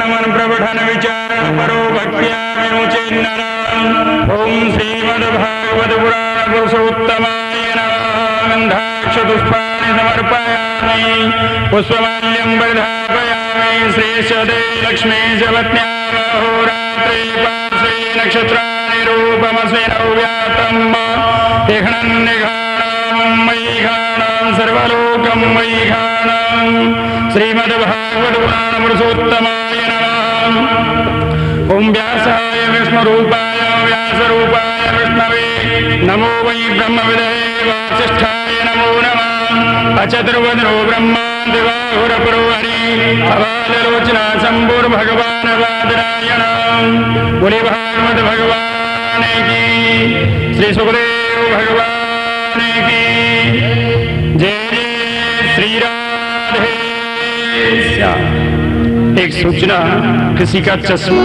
श्रवण मन प्रपठन विचारण परो भक्त्या विमुचे नरः। ओम श्रीमद्भागवत पुराण पुरुषोत्तमाय नमः। गन्धाक्षपुष्पाणि समर्पयामि पुष्पमाल्यं वर्धापयामि। श्रेष्ठदे लक्ष्मी च पत्न्यामहोरात्रे पार्श्वे नक्षत्राणि रूपमस्मि नव्यातं निघ्नं निघाणां मयिघाणां सर्वलोकं मयिघाणां। श्रीमद्भागवत पुराण पुरुषोत्तमाय नमः। ओम व्यासाय विष्णुरूपाय व्यासरूपाय विष्णवे नमो वै ब्रह्मविदये वासिष्ठाय नमो नमः। अचतुर्वदनो ब्रह्मा दिवाहुरपरो हरि अबाललोचना शंभुर्भगवान् वादरायणं। बोले भागवत भगवान की, श्री सुखदेव भगवान की जय। जय श्री राधे श्याम। एक सूचना, किसी का चश्मा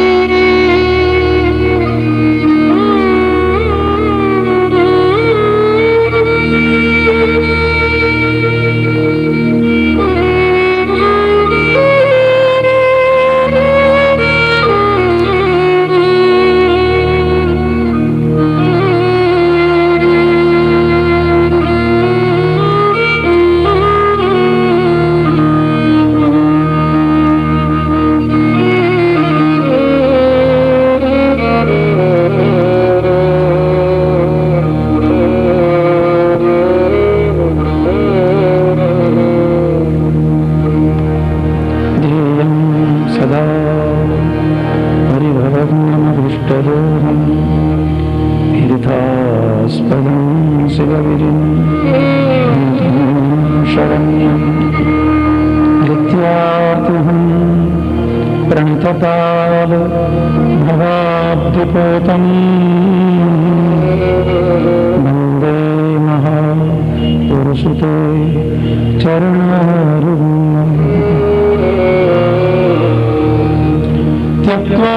प्रणतपाल भवाब्धिपोतं वन्दे महापुरुषते चरणारविन्दम्। त्यक्त्वा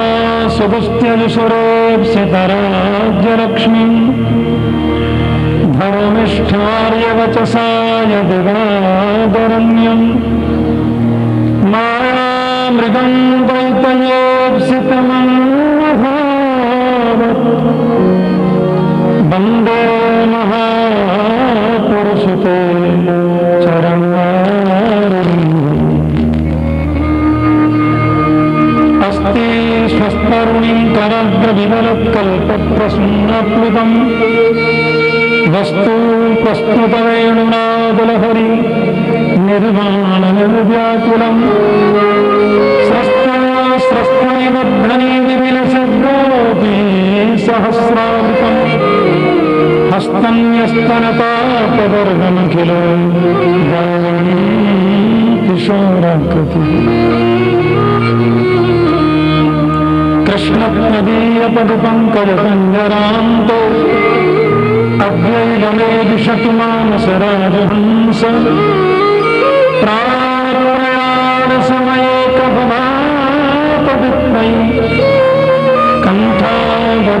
सुगस्त्यनुसरोऽप्सितराज्यलक्ष्मीं धर्मिष्ठार्यवचसा यदिवादरण्यम्। मृगं दैतयोप्सितमन्वभावत् वन्दे महापुरुषते चरणारविन्दम्। अस्ति स्वस्तरुणीं करद्रविमलत्कल्पप्रसून्नप्लुतं वस्तु प्रस्तुतवेणुनादलहरि निर्वाणनिर्व्याकुलम्। स्रस्तनिबद्धनी विविलसद्गोपी सहस्रावृतम् हस्तन्यस्तनतापवर्गमखिलो किशोराकृति। कृष्णत्वदीयपदपङ्कजपञ्जरान्तो अद्वैतमे दिशतु मानसराजहंस। प्राणायामसमये कपमापवित्रै कण्ठावरोधनविधौ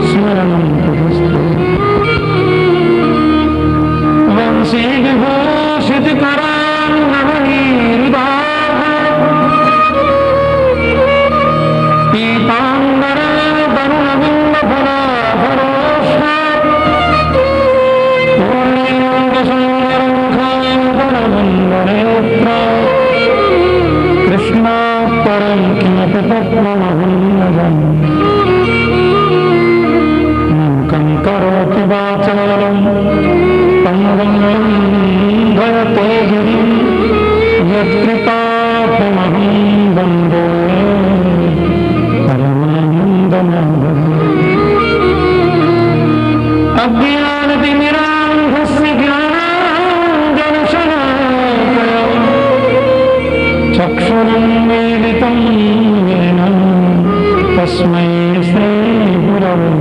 स्मरणं कुरुस्तु। वंशीविभूषितकरान्नवनीरुदाः पीताम्बरा वरुणबिम्बफलाधरोष्णात् पूर्णेन्दुसुन्दरमुखाम्बरवन्दनेत्रा। कृष्णात् परं किमपि तत्त्वमहं न जाने। मूकं करोति वाचालं पङ्गुं लङ्घयते गिरिं यत्कृपार्थमहं वन्दे परमानन्दमाधवम्। अज्ञानतिमिरान्धस्य ज्ञानाञ्जनशलाकया चक्षुरुन्मीलितं येन तस्मै श्रीगुरवे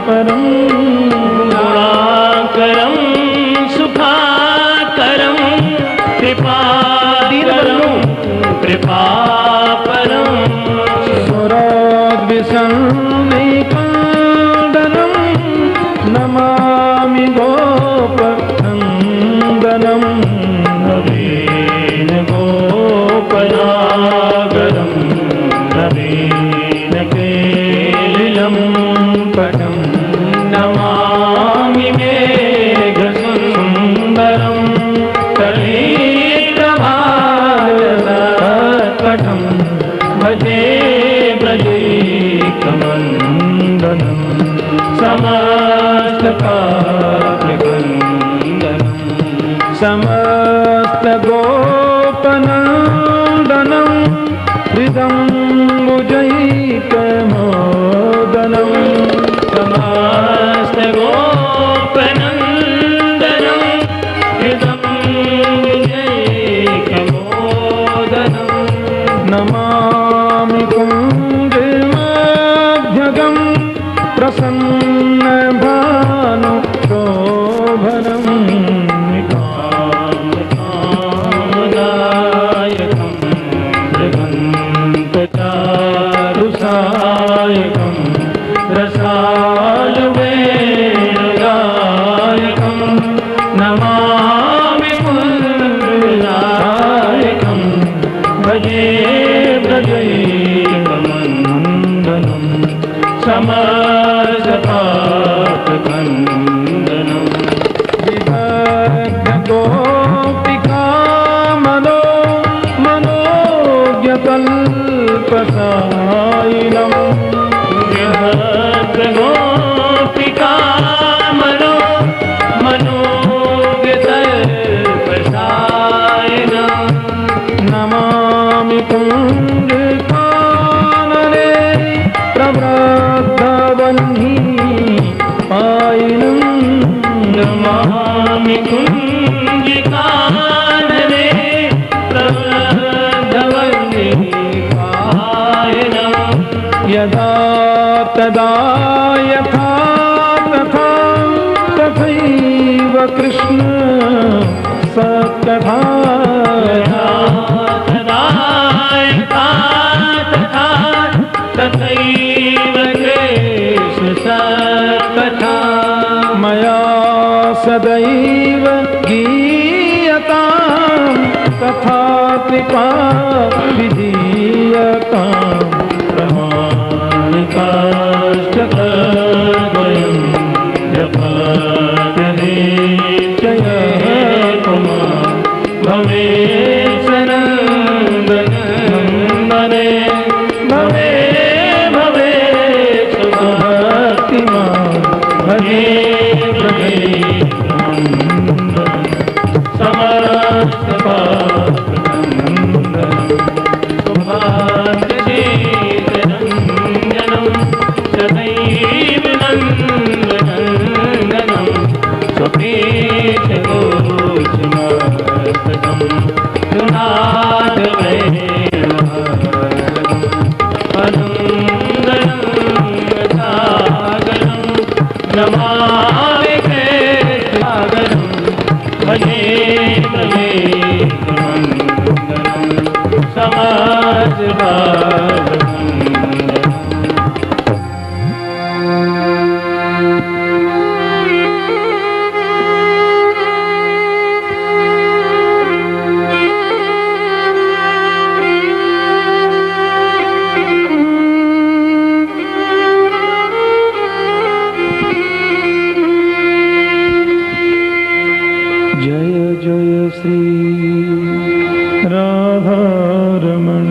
परम गुणाकरम सुखाकरम कृपाकरम कृपापरम सुराद्विसन्निकन्दनं नमामि गोपनन्दनं नवीन गोपनागरम नवीन केलिलं पटं नमामि मेघसुन्दरं तळीप्रभातपटं भजे ब्रजेकमन्दनं समस्तपात्रकन्दनं समस्तगोपनन्दनं हृदं भुजैकमोदनं समस्तगोपनन्दनं हृदं भुजैकमोदनं नमामि कुञ्जमाभ्यगं प्रसन्नभानु शोभनं कामदायकं मृगन्तचारुसायकं रसालवेणुगायकं नमामि पुण्डरीकायकं भजे ब्रजैकमन्दनं समस्तपात्रकन्दनं विभक्तगोपिकामनो मनोज्ञकल्पसायिनम् गोपिकामनो मनोज्ञतल्पसायिनं नमामि कुञ्जकानने प्रवृद्धवह्नि पायिनं नमामि कुञ्जिकानने प्रवृद्धवल्लिकायनं यदा तदा यथा तथा तथैव कृष्ण सत्कथा तदा यथा तथा तथैव कृष्ण सत्कथा मया सदैव गीयतां तथा कृपा विधीयतां प्रमाणिकाष्टकद्वयं जपनिश्चय कुमार भवेत् सनन्दनन्दने भवे भवेत् सुभक्तिमान् भजे ब्रजेकमन्दनं समस्तपात्रकन्दनं सुभाषितरञ्जनं सदैव नन्दनन्दनं स्वप्नेशगोचमस्तकं सुनाथवेणुहरम् अनन्दनं सागरं नमामि कृष्णसागरं भजे ब्रजेकमन्दनं समस्तपात्रकन्दनं जय जय श्री राधारमण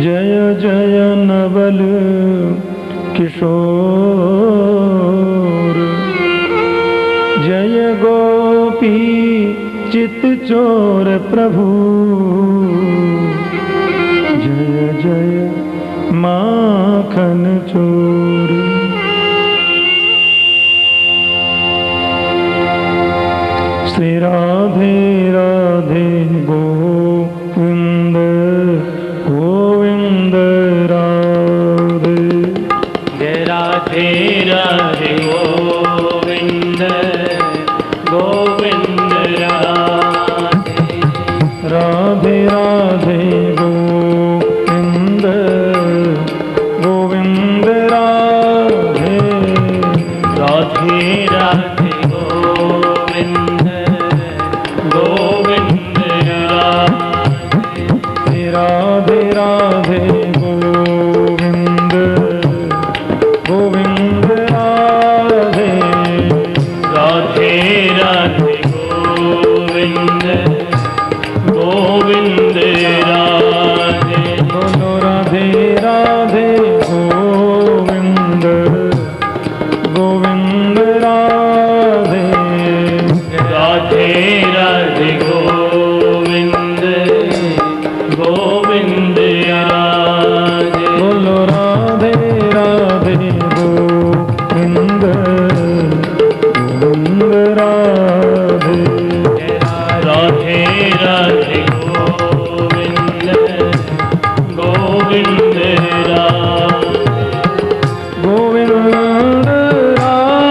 जय जय नवल किशोर जय गोपी चित चोर प्रभु जय जय माखन चोर श्री राधे राधे गोविंद गोविंद राधे। जय राधे राधे गोविंद गोविंद राधे राधे राधे गोविंद गोविंद राधे राधे राधे गोविंद गोविंद राधे राधे राधे गोविंद गोविंद राधे राधे राधे गोविंद गोविंद राधे बोलो राधे राधे गोविंद गोविंद राधे राधे राधे गोविंद गोविंद राधे बोलो राधे राधे गोविंद गोविंद राधे राधे राधे गोविंद गोविंद राधे गोविंद राधे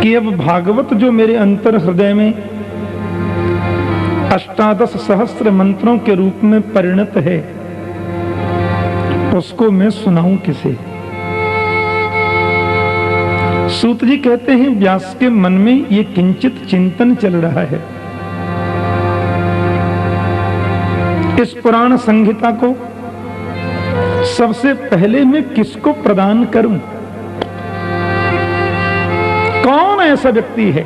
कि अब भागवत जो मेरे अंतर हृदय में 18 सहस्त्र मंत्रों के रूप में परिणत है, उसको मैं सुनाऊं किसे? सूत जी कहते हैं व्यास के मन में ये किंचित चिंतन चल रहा है। इस पुराण संहिता को सबसे पहले मैं किसको प्रदान करूं? कौन ऐसा व्यक्ति है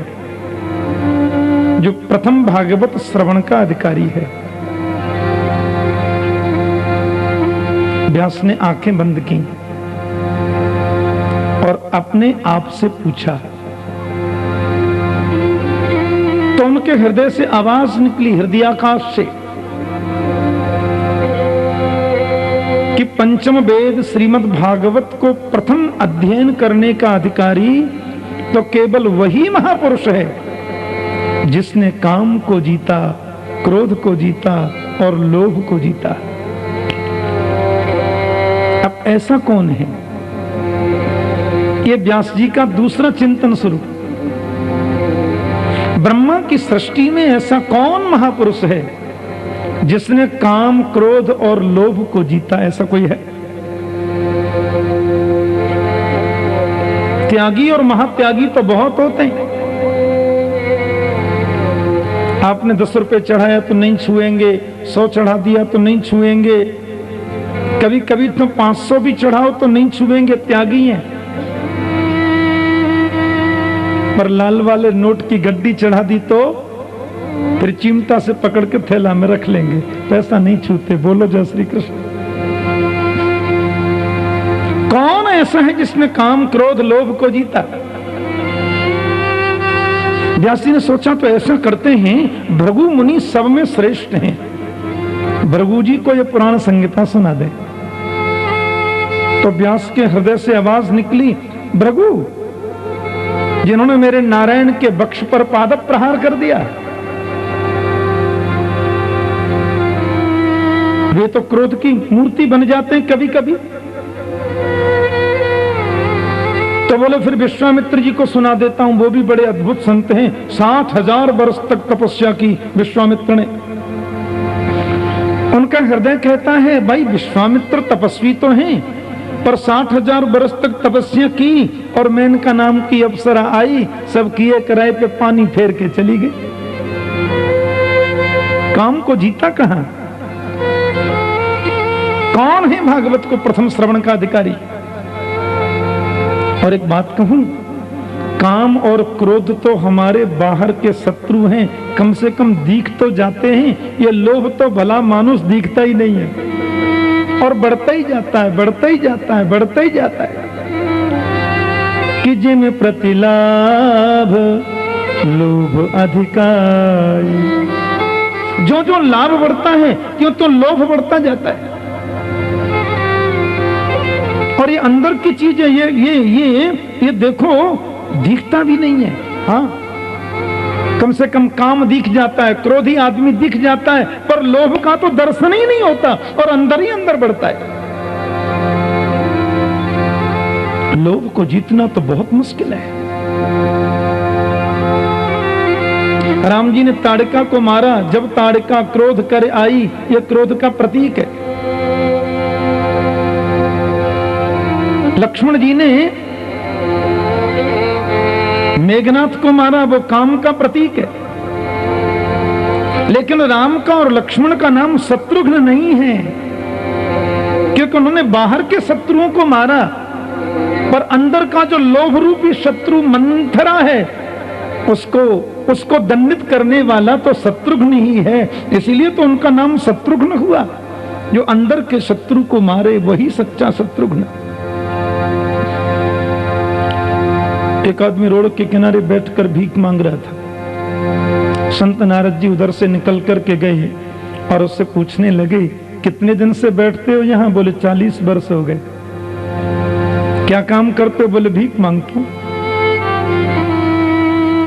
जो प्रथम भागवत श्रवण का अधिकारी है? व्यास ने आंखें बंद की और अपने आप से पूछा, तो उनके हृदय से आवाज निकली, हृदयाकाश से, कि पंचम वेद श्रीमद् भागवत को प्रथम अध्ययन करने का अधिकारी तो केवल वही महापुरुष है जिसने काम को जीता, क्रोध को जीता और लोभ को जीता। अब ऐसा कौन है? ये व्यास जी का दूसरा चिंतन शुरू। ब्रह्मा की सृष्टि में ऐसा कौन महापुरुष है जिसने काम, क्रोध और लोभ को जीता? ऐसा कोई है? त्यागी और महात्यागी तो बहुत होते हैं। आपने 10 रुपए चढ़ाया तो नहीं छुएंगे, 100 चढ़ा दिया तो नहीं छुएंगे, कभी कभी तो 500 भी चढ़ाओ तो नहीं छुएंगे, त्यागी हैं। पर लाल वाले नोट की गड्डी चढ़ा दी तो फिर चिमटा से पकड़ के थैला में रख लेंगे, पैसा नहीं छूते। बोलो जय श्री कृष्ण। कौन ऐसा है जिसने काम, क्रोध, लोभ को जीता? व्यास जी ने सोचा तो ऐसा करते हैं, भृगु मुनि सब में श्रेष्ठ हैं, भृगु जी को यह पुराण संहिता सुना दे। तो व्यास के हृदय से आवाज निकली, भृगु जिन्होंने मेरे नारायण के वक्ष पर पाद प्रहार कर दिया, वे तो क्रोध की मूर्ति बन जाते हैं कभी कभी। तो बोले फिर विश्वामित्र जी को सुना देता हूं, वो भी बड़े अद्भुत संत हैं। 60,000 वर्ष तक तपस्या की विश्वामित्र ने। उनका हृदय कहता है भाई विश्वामित्र तपस्वी तो हैं, पर 60,000 वर्ष तक तपस्या की और मेनका नाम की अप्सरा आई, सब किए कराए पे पानी फेर के चली गई। काम को जीता कहां? कौन है भागवत को प्रथम श्रवण का अधिकारी? और एक बात कहूं, काम और क्रोध तो हमारे बाहर के शत्रु हैं, कम से कम दिख तो जाते हैं। ये लोभ तो भला मानुष दिखता ही नहीं है और बढ़ता ही जाता है, बढ़ता ही जाता है, बढ़ता ही जाता है। कि जिम प्रतिलाभ लोभ अधिकारी, जो जो लाभ बढ़ता है क्यों तो लोभ बढ़ता जाता है। और ये अंदर की चीज है, ये देखो दिखता भी नहीं है। हाँ, कम से कम काम दिख जाता है, क्रोधी आदमी दिख जाता है, पर लोभ का तो दर्शन ही नहीं होता और अंदर ही अंदर बढ़ता है। लोभ को जीतना तो बहुत मुश्किल है। राम जी ने ताड़का को मारा, जब ताड़का क्रोध कर आई, यह क्रोध का प्रतीक है। लक्ष्मण जी ने मेघनाथ को मारा, वो काम का प्रतीक है। लेकिन राम का और लक्ष्मण का नाम शत्रुघ्न नहीं है, क्योंकि उन्होंने बाहर के शत्रुओं को मारा, पर अंदर का जो लोभ रूपी शत्रु मंथरा है, उसको दंडित करने वाला तो शत्रुघ्न ही है। इसीलिए तो उनका नाम शत्रुघ्न हुआ। जो अंदर के शत्रु को मारे वही सच्चा शत्रुघ्न। एक आदमी रोड के किनारे बैठकर भीख मांग रहा था। संत नारद जी उधर से निकल करके गए और उससे पूछने लगे, कितने दिन से बैठते हो यहाँ? बोले 40 वर्ष हो गए। क्या काम करते हो? बोले भीख मांगता हूं।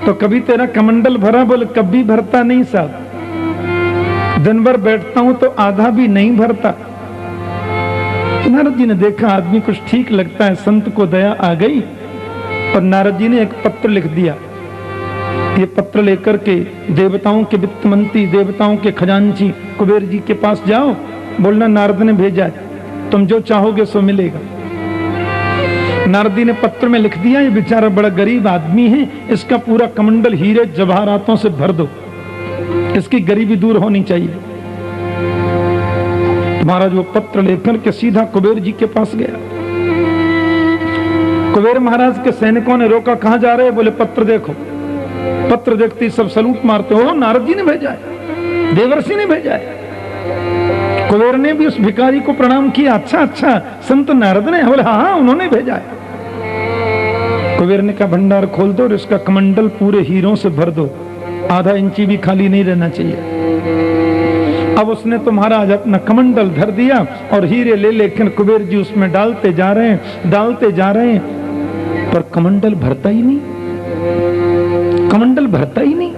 तो कभी तेरा कमंडल भरा? बोले कभी भरता नहीं साहब, दिन भर बैठता हूं तो आधा भी नहीं भरता। नारद जी ने देखा आदमी कुछ ठीक लगता है, संत को दया आ गई, और नारद जी ने एक पत्र लिख दिया। ये पत्र लेकर के देवताओं के वित्त मंत्री, देवताओं के खजांची कुबेर जी के पास जाओ, बोलना नारद ने भेजा है, तुम जो चाहोगे सो मिलेगा। नारद जी ने पत्र में लिख दिया, ये बेचारा बड़ा गरीब आदमी है, इसका पूरा कमंडल हीरे जवाहरातों से भर दो, इसकी गरीबी दूर होनी चाहिए। महाराज वो पत्र लेकर के सीधा कुबेर जी के पास गया। कुबेर महाराज के सैनिकों ने रोका, कहां जा रहे? बोले पत्र देखो। पत्र देखते सब सलूट मारते, हो नारद जी ने भेजा है, देवर्षि ने भेजा है। कुबेर ने भी उस भिखारी को प्रणाम किया, अच्छा अच्छा संत नारद ने? बोले हाँ हाँ उन्होंने भेजा है। कुबेर ने कहा भंडार खोल दो और इसका कमंडल पूरे हीरों से भर दो, आधा इंची भी खाली नहीं रहना चाहिए। अब उसने तो महाराज अपना कमंडल धर दिया और हीरे ले लेकर कुबेर जी उसमें डालते जा रहे हैं, डालते जा रहे हैं, पर कमंडल भरता ही नहीं, कमंडल भरता ही नहीं।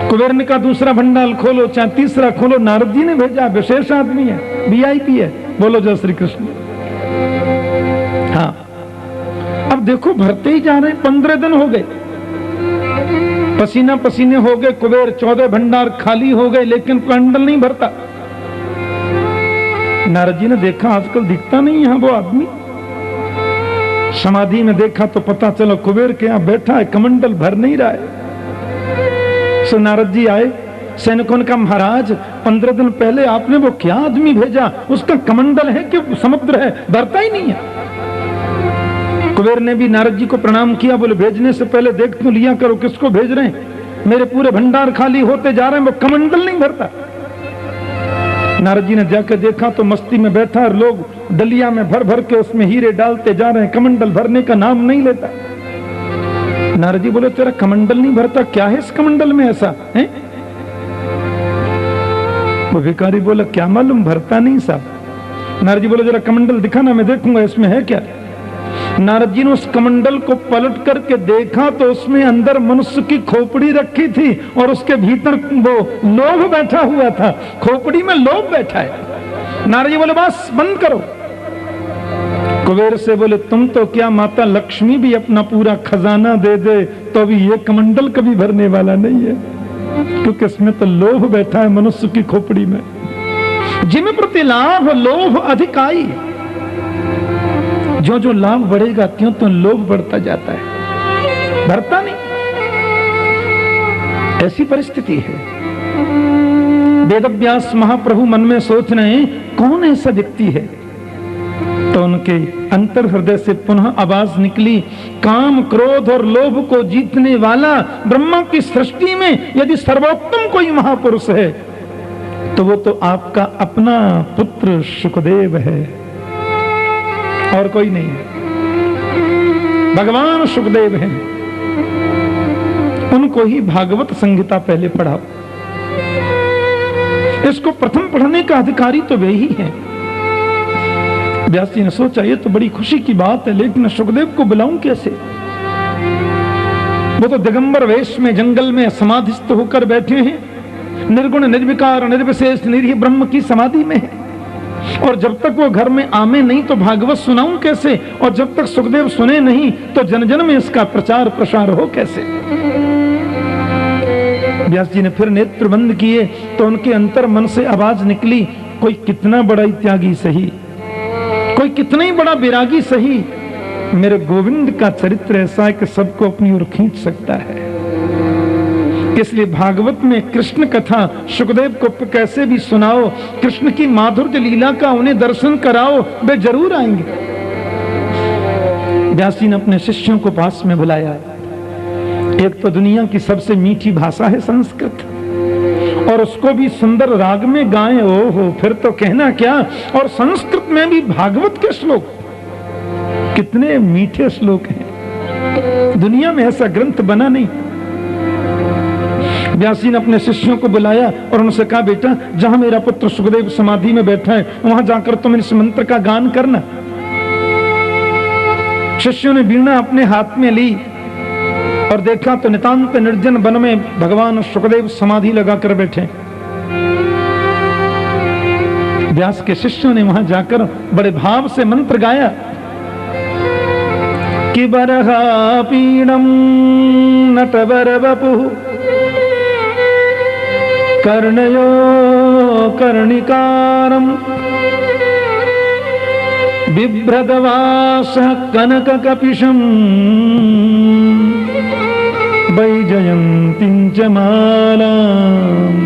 कुबेर ने कहा दूसरा भंडार खोलो, चाहे तीसरा खोलो, नारद जी ने भेजा, विशेष आदमी है, वीआईपी है। बोलो जय श्री कृष्ण। हाँ अब देखो भरते ही जा रहे हैं, 15 दिन हो गए, पसीना पसीने हो गए कुबेर, 14 भंडार खाली हो गए, लेकिन कमंडल नहीं भरता। नारद जी ने देखा आजकल दिखता नहीं है वो आदमी, समाधि में देखा तो पता चला कुबेर के यहां बैठा है, कमंडल भर नहीं रहा है। सो नारद जी आए, सैनिकों ने कहा महाराज 15 दिन पहले आपने वो क्या आदमी भेजा, उसका कमंडल है कि समुद्र है, भरता ही नहीं है। कुबेर ने भी नारद जी को प्रणाम किया, बोले भेजने से पहले देख तो लिया करो किसको भेज रहे हैं, मेरे पूरे भंडार खाली होते जा रहे हैं, वो कमंडल नहीं भरता। नारद जी ने जाकर देखा तो मस्ती में बैठा और लोग डलिया में भर भर के उसमें हीरे डालते जा रहे हैं, कमंडल भरने का नाम नहीं लेता। नारद जी बोले तेरा कमंडल नहीं भरता, क्या है इस कमंडल में ऐसा है? वो भिखारी बोला क्या मालूम, भरता नहीं साहब। नारद जी बोले जरा कमंडल दिखाना, मैं देखूंगा इसमें है क्या। नारद जी ने उस कमंडल को पलट करके देखा तो उसमें अंदर मनुष्य की खोपड़ी रखी थी और उसके भीतर वो लोभ बैठा हुआ था, खोपड़ी में लोभ बैठा है। नारद जी बोले बस बंद करो। कुबेर से बोले तुम तो क्या माता लक्ष्मी भी अपना पूरा खजाना दे दे तो भी ये कमंडल कभी भरने वाला नहीं है, क्योंकि इसमें तो लोभ बैठा है मनुष्य की खोपड़ी में। जिम प्रति लाभ लोभ अधिकाई, जो जो लाभ बढ़ेगा क्यों तो लोभ बढ़ता जाता है, भरता नहीं। ऐसी परिस्थिति है। वेदव्यास महाप्रभु मन में सोच रहे हैं कौन ऐसा व्यक्ति है, तो उनके अंतर हृदय से पुनः आवाज निकली, काम क्रोध और लोभ को जीतने वाला ब्रह्मा की सृष्टि में यदि सर्वोत्तम कोई महापुरुष है तो वो तो आपका अपना पुत्र सुखदेव है, और कोई नहीं है। भगवान सुखदेव हैं, उनको ही भागवत संहिता पहले पढ़ाओ। इसको प्रथम पढ़ने का अधिकारी तो वे ही हैं। व्यास जी ने सोचा ये तो बड़ी खुशी की बात है, लेकिन सुखदेव को बुलाऊं कैसे? वो तो दिगंबर वेश में जंगल में समाधिस्थ होकर बैठे हैं, निर्गुण निर्विकार निर्विशेष निरीह ब्रह्म की समाधि में है। और जब तक वो घर में आमे नहीं तो भागवत सुनाऊं कैसे, और जब तक सुखदेव सुने नहीं तो जन जन में इसका प्रचार प्रसार हो कैसे? व्यास जी ने फिर नेत्र बंद किए तो उनके अंतर मन से आवाज निकली, कोई कितना बड़ा त्यागी सही, कोई कितना ही बड़ा विरागी सही, मेरे गोविंद का चरित्र ऐसा है कि सबको अपनी ओर खींच सकता है। इसलिए भागवत में कृष्ण कथा सुखदेव को कैसे भी सुनाओ, कृष्ण की माधुर्य लीला का उन्हें दर्शन कराओ, वे जरूर आएंगे। व्यास जी ने अपने शिष्यों को पास में बुलाया। एक तो दुनिया की सबसे मीठी भाषा है संस्कृत, और उसको भी सुंदर राग में गाएं, ओहो फिर तो कहना क्या। और संस्कृत में भी भागवत के श्लोक, कितने मीठे श्लोक हैं, दुनिया में ऐसा ग्रंथ बना नहीं। व्यास जी ने अपने शिष्यों को बुलाया और उनसे कहा बेटा जहां मेरा पुत्र सुखदेव समाधि में बैठा है वहां जाकर तुम इस मंत्र का गान करना। शिष्यों ने वीणा अपने हाथ में ली और देखा तो नितांत निर्जन वन में भगवान सुखदेव समाधि लगाकर बैठे। व्यास के शिष्यों ने वहां जाकर बड़े भाव से मंत्र गाया कि बरहा पीडम नटवर वपुः कर्णयो कर्णिकारम बिभ्रदवास कनककपिशम् वैजयन्तीं च मालाम्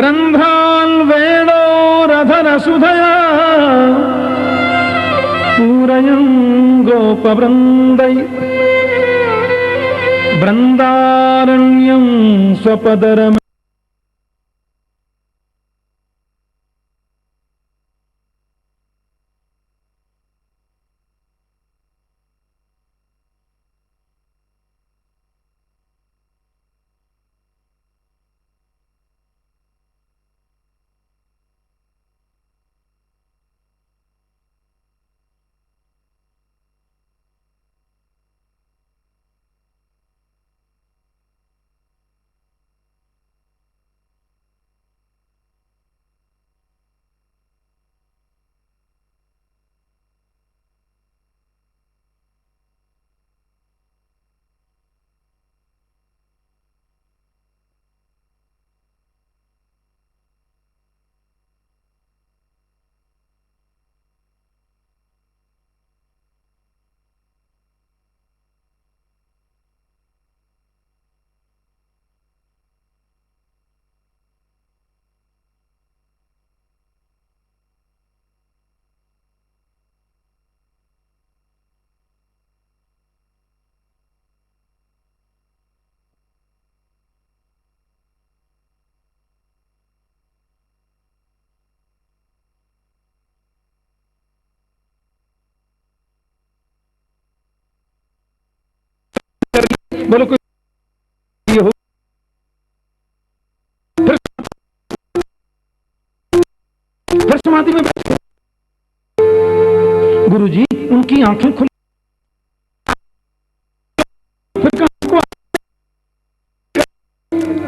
रन्ध्राल्वेणोरधरसुधया पूरयन् गोपवृन्दै वृन्दारण्यं स्वपदरम् बोलो कोई ये हो फिर समाधि में बैठे। गुरुजी उनकी आंखें खुली, फिर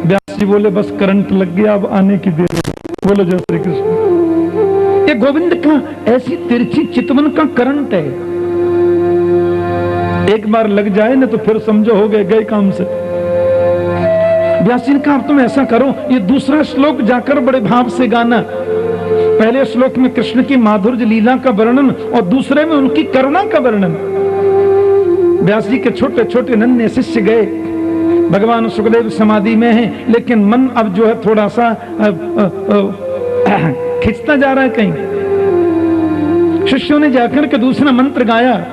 व्यास जी बोले बस करंट लग गया, अब आने की देर है। बोलो जय श्री कृष्ण। ये गोविंद का ऐसी तिरछी चितवन का करंट है, एक बार लग जाए ना तो फिर समझो हो गए काम से। व्यास जी ने कहा अब तुम ऐसा करो, ये दूसरा श्लोक जाकर बड़े भाव से गाना। पहले श्लोक में कृष्ण की माधुर्य लीला का वर्णन और दूसरे में उनकी करुणा का वर्णन। व्यास जी के छोटे छोटे नन्हे शिष्य गए, भगवान सुखदेव समाधि में हैं, लेकिन मन अब जो है थोड़ा सा खिंचता जा रहा है कहीं। शिष्यों ने जाकर के दूसरा मंत्र गाया,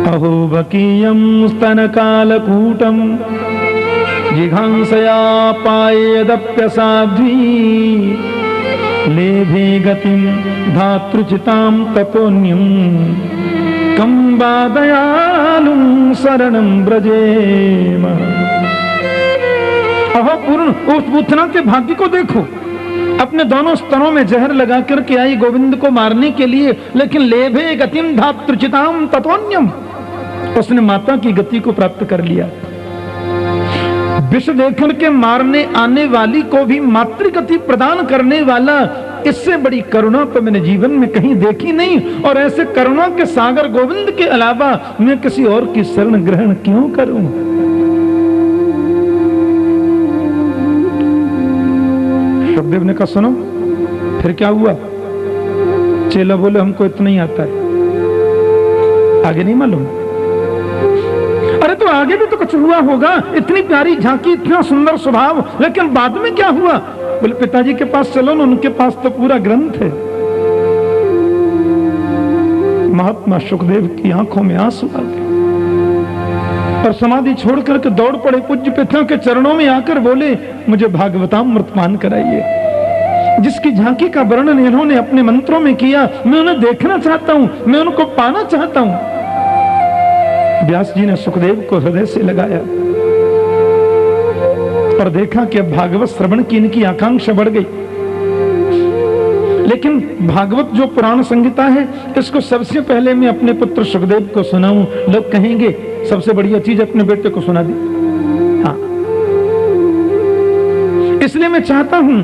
अहो बकीयं स्तनकालकूटं जिघांसया पायेदप्यसाध्वी लेभे गतिं धातृचितां ततोऽन्यं कं वा दयालुं शरणं व्रजेम। अहो पूर्ण उस पूतना के भाग्य को देखो, अपने दोनों स्तनों में जहर लगा करके आई गोविंद को मारने के लिए, लेकिन लेभे गतिम धातृचिताम ततोन्यम, उसने माता की गति को प्राप्त कर लिया। विष देकर के मारने आने वाली को भी मातृगति प्रदान करने वाला, इससे बड़ी करुणा तो मैंने जीवन में कहीं देखी नहीं। और ऐसे करुणा के सागर गोविंद के अलावा मैं किसी और की शरण ग्रहण क्यों करूं। सुखदेव ने कहा सुनो, फिर क्या हुआ? चेला बोले हमको इतना ही आता है, आगे नहीं मालूम। अरे तो आगे भी तो कुछ हुआ होगा, इतनी प्यारी झांकी, इतना सुंदर स्वभाव, लेकिन बाद में क्या हुआ? बोले पिताजी के पास चलो ना, उनके पास तो पूरा ग्रंथ है। महात्मा सुखदेव की आंखों में आंसू आ गए और समाधि छोड़ करके दौड़ पड़े पूज्य पिता के चरणों में आकर बोले मुझे भागवतामृत पान कराइए। जिसकी झांकी का वर्णन इन्होंने अपने मंत्रों में किया, मैं उन्हें देखना चाहता हूं, मैं उनको पाना चाहता हूं। व्यास जी ने सुखदेव को हृदय से लगाया और देखा कि अब भागवत श्रवण की इनकी आकांक्षा बढ़ गई। लेकिन भागवत जो पुराण संहिता है, इसको सबसे पहले मैं अपने पुत्र सुखदेव को सुनाऊं। लोग कहेंगे सबसे बढ़िया चीज अपने बेटे को सुना दी। हाँ, इसलिए मैं चाहता हूं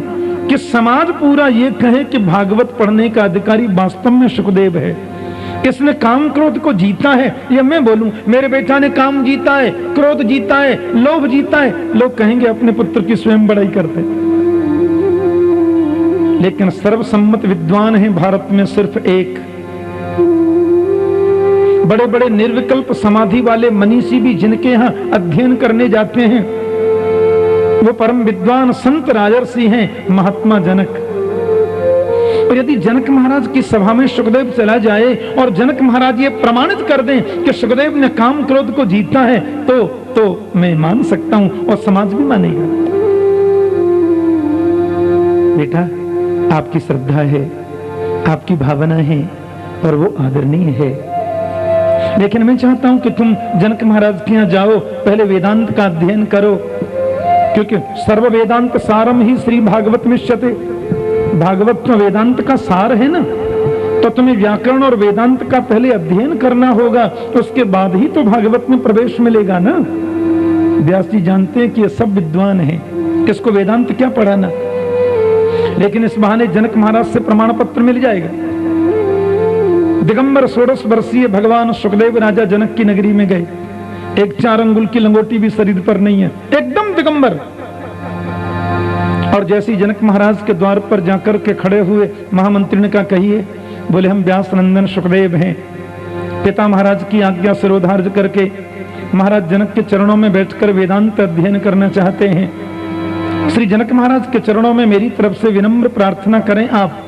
कि समाज पूरा ये कहे कि भागवत पढ़ने का अधिकारी वास्तव में सुखदेव है, इसने काम क्रोध को जीता है। या मैं बोलूं मेरे बेटा ने काम जीता है, क्रोध जीता है, लोभ जीता है, लोग कहेंगे अपने पुत्र की स्वयं बड़ाई करते। लेकिन सर्वसम्मत विद्वान है भारत में सिर्फ एक। बड़े बड़े निर्विकल्प समाधि वाले मनीषी भी जिनके यहाँ अध्ययन करने जाते हैं वो परम विद्वान संत राजर्षि हैं, महात्मा जनक। और यदि जनक महाराज की सभा में सुखदेव चला जाए और जनक महाराज ये प्रमाणित कर दें कि सुखदेव ने काम क्रोध को जीता है तो मैं मान सकता हूं और समाज भी मानेगा। बेटा आपकी श्रद्धा है, आपकी भावना है और वो आदरणीय है, लेकिन मैं चाहता हूं कि तुम जनक महाराज के यहाँ जाओ, पहले वेदांत का अध्ययन करो, क्योंकि सर्व वेदांत सारम ही श्री भागवत मिष्यते। भागवत में वेदांत का सार है ना, तो तुम्हें व्याकरण और वेदांत का पहले अध्ययन करना होगा, तो उसके बाद ही तो भागवत में प्रवेश मिलेगा ना। व्यास जी जानते हैं कि ये सब विद्वान हैं, इसको वेदांत क्या पढ़ाना, लेकिन इस बहाने जनक महाराज से प्रमाण पत्र मिल जाएगा। दिगंबर 16 वर्षीय भगवान सुखदेव राजा जनक की नगरी में गए। एक 4 अंगुल की लंगोटी भी शरीर पर नहीं है, एकदम दिगंबर। और जैसे ही जनक महाराज के द्वार पर जाकर के खड़े हुए, महामंत्री ने कहा कहिए। बोले हम व्यास नंदन सुखदेव हैं। पिता महाराज की आज्ञा सिरोधार्य करके महाराज जनक के चरणों में बैठकर वेदांत अध्ययन करना चाहते हैं। श्री जनक महाराज के चरणों में मेरी तरफ से विनम्र प्रार्थना करें आप,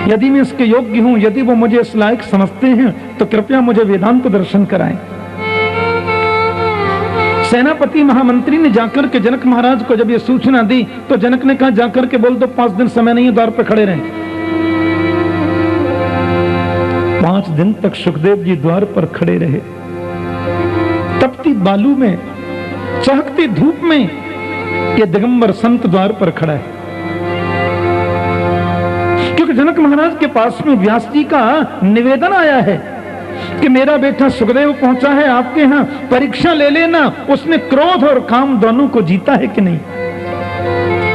यदि मैं इसके योग्य हूं, यदि वो मुझे इस लायक समझते हैं तो कृपया मुझे वेदांत दर्शन कराएं। सेनापति महामंत्री ने जाकर के जनक महाराज को जब ये सूचना दी तो जनक ने कहा जाकर के बोल दो 5 दिन समय नहीं है, द्वार पर खड़े रहें। 5 दिन तक सुखदेव जी द्वार पर खड़े रहे। तपती बालू में, चहकती धूप में ये दिगंबर संत द्वार पर खड़ा है, क्योंकि जनक महाराज के पास में व्यास जी का निवेदन आया है कि मेरा बेटा सुखदेव पहुंचा है आपके यहाँ, परीक्षा ले लेना उसने क्रोध और काम दोनों को जीता है कि नहीं।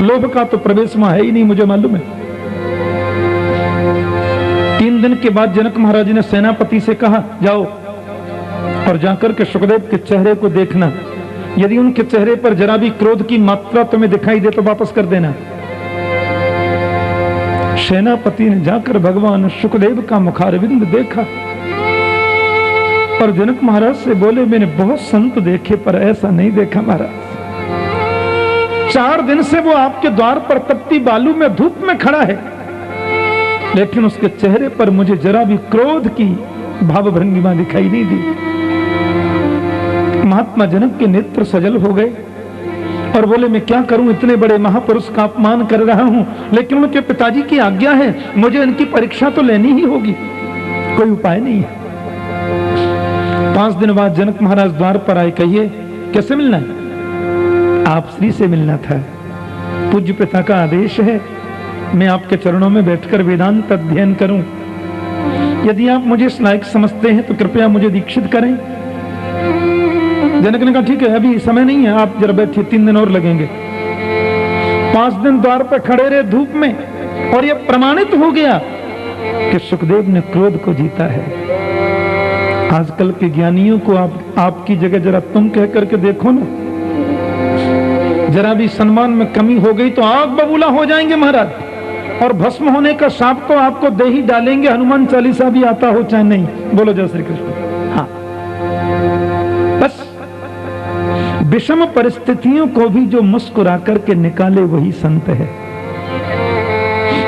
लोभ का तो प्रवेश में है ही नहीं, मुझे मालूम है। 3 दिन के बाद जनक महाराज ने सेनापति से कहा जाओ और जाकर के सुखदेव के चेहरे को देखना, यदि उनके चेहरे पर जरा भी क्रोध की मात्रा तुम्हें दिखाई दे तो वापस कर देना। सेनापति ने जाकर भगवान सुखदेव का मुखारविंद देखा और जनक महाराज से बोले मैंने बहुत संत देखे पर ऐसा नहीं देखा महाराज। 4 दिन से वो आपके द्वार पर तपती बालू में धूप में खड़ा है, लेकिन उसके चेहरे पर मुझे जरा भी क्रोध की भावभंगिमा दिखाई नहीं दी। महात्मा जनक के नेत्र सजल हो गए और बोले मैं क्या करूं, इतने बड़े महापुरुष का अपमान कर रहा हूं, लेकिन उनके पिताजी की आज्ञा है, मुझे इनकी परीक्षा तो लेनी ही होगी, कोई उपाय नहीं है। 5 दिन बाद जनक महाराज द्वार पर आए। कहिए कैसे मिलना है? आप श्री से मिलना था। पूज्य पिता का आदेश है मैं आपके चरणों में बैठकर वेदांत अध्ययन करूं। यदि आप मुझे इस लायक समझते हैं तो कृपया मुझे दीक्षित करें। जनक ने कहा ठीक है, अभी समय नहीं है, आप जरा बैठिए, 3 दिन और लगेंगे। 5 दिन द्वार पर खड़े रहे धूप में और यह प्रमाणित हो गया कि सुखदेव ने क्रोध को जीता है। आजकल के ज्ञानियों को आपकी जगह जरा तुम कह करके देखो ना, जरा भी सम्मान में कमी हो गई तो आग बबूला हो जाएंगे महाराज, और भस्म होने का शाप तो आपको दे ही डालेंगे, हनुमान चालीसा भी आता हो चाहे नहीं। बोलो जय श्री कृष्ण। हाँ, बस विषम परिस्थितियों को भी जो मुस्कुरा करके निकाले वही संत है।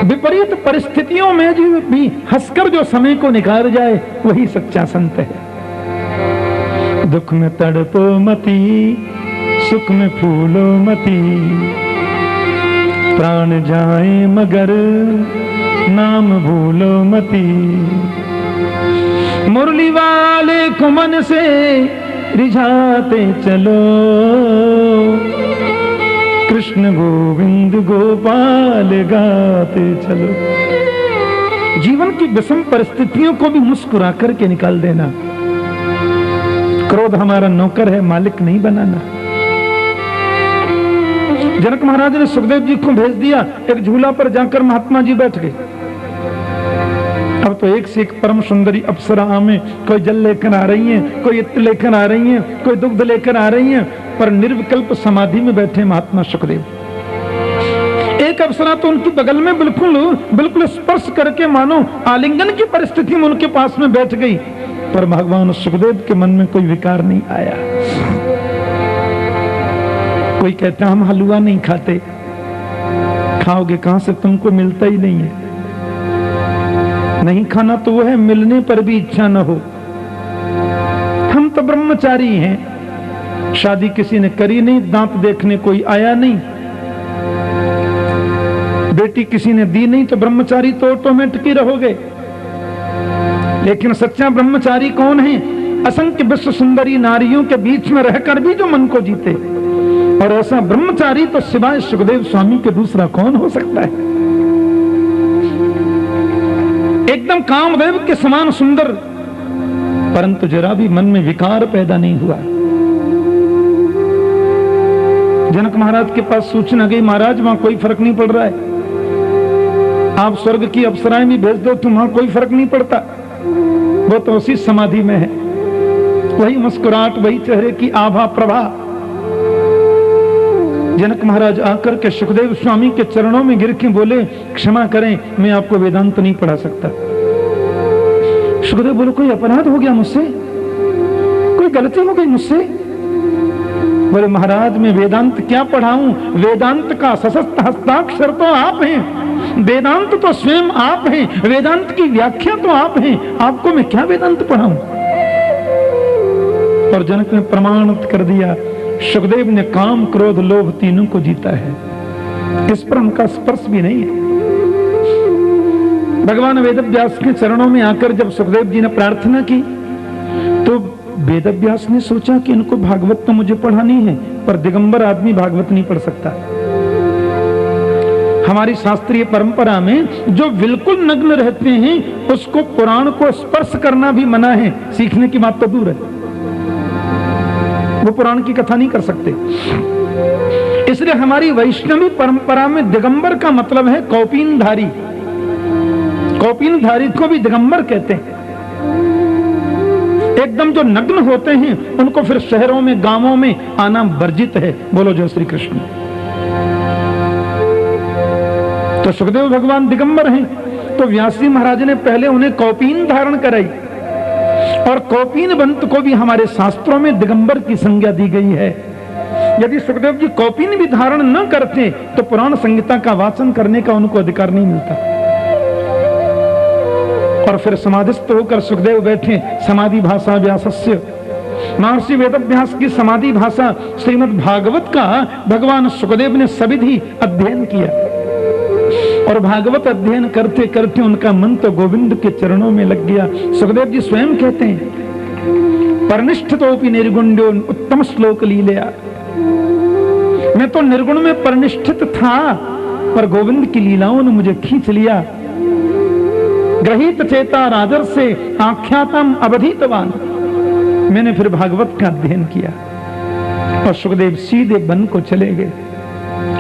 विपरीत परिस्थितियों में जो भी हंसकर जो समय को निकाल जाए वही सच्चा संत है। दुख में तड़पो मती, सुख में फूलो मती, प्राण जाए मगर नाम भूलो मती। मुरली वाले को मन से रिझाते चलो, कृष्ण गोविंद गोपाल गाते चलो। जीवन की विषम परिस्थितियों को भी मुस्कुरा करके निकाल देना। क्रोध हमारा नौकर है, मालिक नहीं बनाना। जनक महाराज ने सुखदेव जी को भेज दिया, एक झूला पर जाकर महात्मा जी बैठ गए। अब तो एक से एक परम सुंदरी अप्सरा में, कोई जल लेकर आ रही हैं, कोई इत्र लेकर आ रही हैं, कोई दुग्ध लेकर आ रही हैं, पर निर्विकल्प समाधि में बैठे महात्मा सुखदेव। एक अप्सरा तो उनकी बगल में बिल्कुल स्पर्श करके मानो आलिंगन की परिस्थिति में उनके पास में बैठ गई, पर भगवान सुखदेव के मन में कोई विकार नहीं आया। कोई कहता हम हलवा नहीं खाते, खाओगे कहां से, तुमको मिलता ही नहीं है। नहीं खाना तो वो है, मिलने पर भी इच्छा न हो। हम तो ब्रह्मचारी हैं, शादी किसी ने करी नहीं, दांत देखने कोई आया नहीं, बेटी किसी ने दी नहीं, तो ब्रह्मचारी तो ऑटोमेटिक ही रहोगे। लेकिन सच्चा ब्रह्मचारी कौन है? असंख्य विश्व सुंदरी नारियों के बीच में रहकर भी जो मन को जीते, और ऐसा ब्रह्मचारी तो सिवाय सुखदेव स्वामी के दूसरा कौन हो सकता है? एकदम कामदेव के समान सुंदर, परंतु जरा भी मन में विकार पैदा नहीं हुआ। जनक महाराज के पास सूचना गई, महाराज वहां कोई फर्क नहीं पड़ रहा है, आप स्वर्ग की अप्सराएं भी भेज दो तो वहां कोई फर्क नहीं पड़ता, वो तो उसी समाधि में है, वही मुस्कुराहट, वही चेहरे की आभा प्रभा। जनक महाराज आकर के सुखदेव स्वामी के चरणों में गिर के बोले, क्षमा करें, मैं आपको वेदांत नहीं पढ़ा सकता। सुखदेव बोले, कोई अपराध हो गया मुझसे, कोई गलती हो गई मुझसे? बोले महाराज मैं वेदांत क्या पढ़ाऊं, वेदांत का सशक्त हस्ताक्षर तो आप हैं, वेदांत तो स्वयं आप हैं, वेदांत की व्याख्या तो आप हैं, आपको मैं क्या वेदांत पढ़ाऊं? और जनक ने प्रमाणित कर दिया, सुखदेव ने काम क्रोध लोभ तीनों को जीता है, इस पर उनका स्पर्श भी नहीं है। भगवान वेदव्यास के चरणों में आकर जब सुखदेव जी ने प्रार्थना की, तो वेदव्यास ने सोचा कि इनको भागवत तो मुझे पढ़ानी है, पर दिगंबर आदमी भागवत नहीं पढ़ सकता। हमारी शास्त्रीय परंपरा में जो बिल्कुल नग्न रहते हैं उसको पुराण को स्पर्श करना भी मना है, सीखने की बात तो दूर है, वो पुराण की कथा नहीं कर सकते। इसलिए हमारी वैष्णवी परंपरा में दिगंबर का मतलब है कौपीनधारी, कौपीनधारी को भी दिगंबर कहते हैं। एकदम जो नग्न होते हैं उनको फिर शहरों में गांवों में आना वर्जित है। बोलो जय श्री कृष्ण। तो सुखदेव भगवान दिगंबर हैं, तो व्यास जी महाराज ने पहले उन्हें कौपीन धारण कराई, और कौपीन बंत को भी हमारे शास्त्रों में दिगंबर की संज्ञा दी गई है। यदि सुखदेव जी कौपीन भी धारण न करते तो पुराण संहिता का वाचन करने का उनको अधिकार नहीं मिलता। और फिर समाधिस्थ होकर सुखदेव बैठे, समाधि भाषा व्यासस्य, महर्षि वेदव्यास की समाधि भाषा श्रीमद् भागवत का भगवान सुखदेव ने सविधि अध्ययन किया, और भागवत अध्ययन करते करते उनका मन तो गोविंद के चरणों में लग गया। सुखदेव जी स्वयं कहते हैं, परनिष्ठितोपि निर्गुण्यो उत्तम श्लोक लीलया, मैं तो निर्गुण में परनिष्ठित था, पर गोविंद की लीलाओं ने मुझे खींच लिया। ग्रहीत चेता राजर से आख्यातम अवधीतवान, मैंने फिर भागवत का अध्ययन किया। और सुखदेव सीधे वन को चले गए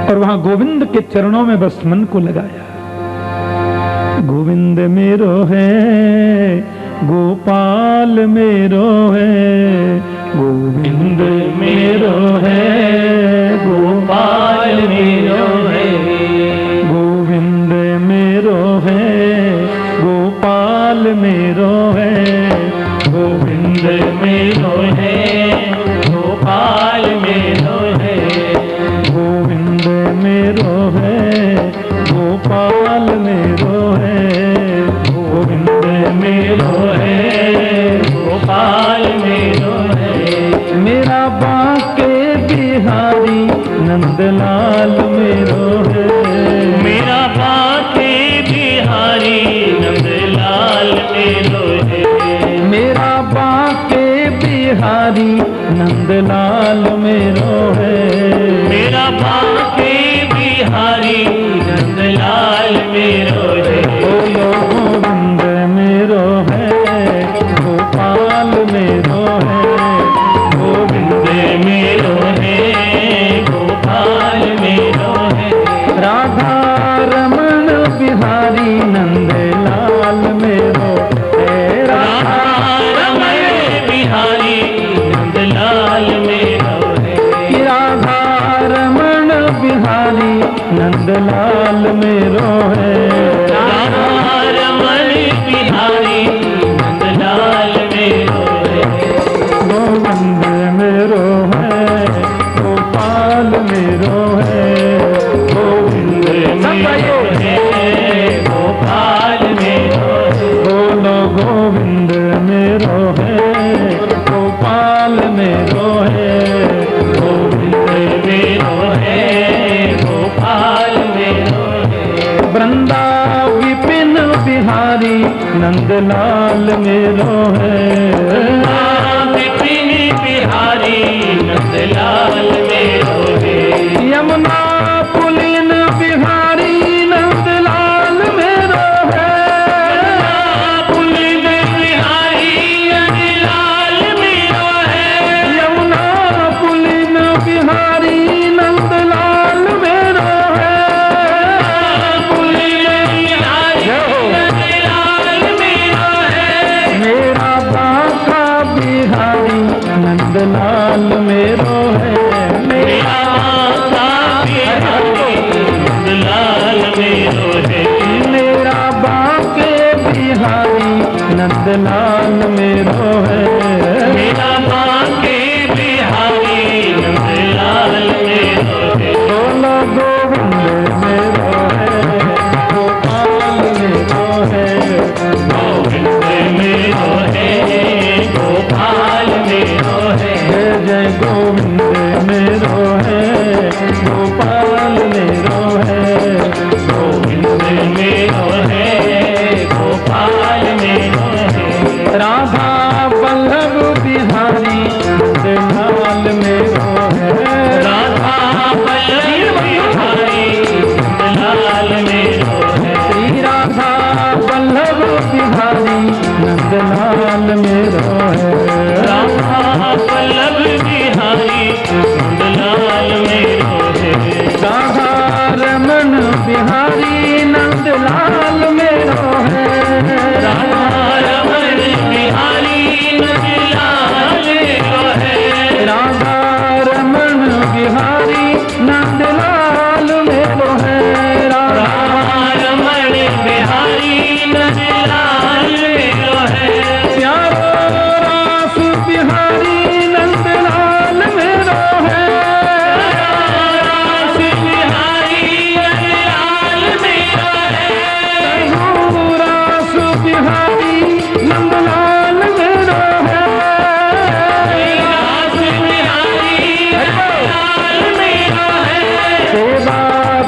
और वहां गोविंद के चरणों में बस मन को लगाया। गोविंद मेरो है, गोपाल मेरो है, गोविंद मेरो है, गोपाल मेरो है, गोविंद मेरो है, गोपाल मेरो है, गोविंद मेरो है, गोपाल मेरो है, गोविंद मेरो है, गोपाल मेरो है, गोविंद मेरो है, गोपाल मेरो है, मेरा बांके बिहारी नंदलाल मेरो है, मेरा बांके बिहारी नंदलाल मेरो है, मेरा बांके बिहारी नंदलाल मेरो है, मेरा बांके बिहारी नंदलाल मेरो है, बोलो गोविंद मेरो है, गोपाल मेरो है, गोविंद मेरो है, गोपाल मेरो बिहारी नंद लाल मेरो है। राधा रमण बिहारी नंदलाल मेरो है। राधा रमण बिहारी नंदलाल मेरो है। राधा रमण बिहारी नंदलाल मेरो है। गोविंद मेरो है, गोपाल मेरो है। गोविंद मेरो है, गोपाल मेरो है। बोलो गोविंद मेरो है, गोपाल मेरो है। गोविंद मेरो है, गोपाल मेरो है। वृंदा विपिन बिहारी नंदलाल मेरो है। विपिन बिहारी नंदलाल मेरो है। यमुना पुलिन बिहारी नंदलाल मेरो है। पुलिन बिहारी नंदलाल मेरो है। यमुना पुलिन बिहारी नंदलाल मेरो है। पुलिन बिहारी नंदलाल मेरो है। मेरा बांका बिहारी नंदलाल मेरो है। मेरा नंदलाल मेरो है। मेरा बांके बिहारी नंदलाल मेरो है। मेरा बांके बिहारी नंदलाल मेरो है। बोलो गोविंद मेरो है, गोपाल मेरो है। गोविंद मेरो है, गोपाल मेरो है। जय जय गोविंद मेरो है, गोपाल मेरो है। गोविंद मेरो है, गोपाल मेरो है। राधा वल्लभ बिहारी नंदलाल मेरो है। राधा वल्लभ बिहारी नंदलाल मेरो है। श्री राधा वल्लभ बिहारी नंदलाल मेरो है। राधा वल्लभ बिहारी नंदलाल मेरो है। राधा रमण बिहारी नंदलाल मेरो है। राधा रमण बिहारी नंदलाल मेरो है। राधा रमण बिहारी नंदलाल मेरो है। राधा रमण बिहारी नंदलाल मेरो है। प्यारो रास बिहारी नंदलाल मेरो है। रास बिहारी नंदलाल मेरो है। रास बिहारी नंदलाल मेरो है। रास बिहारी नंदलाल मेरो है। सेवा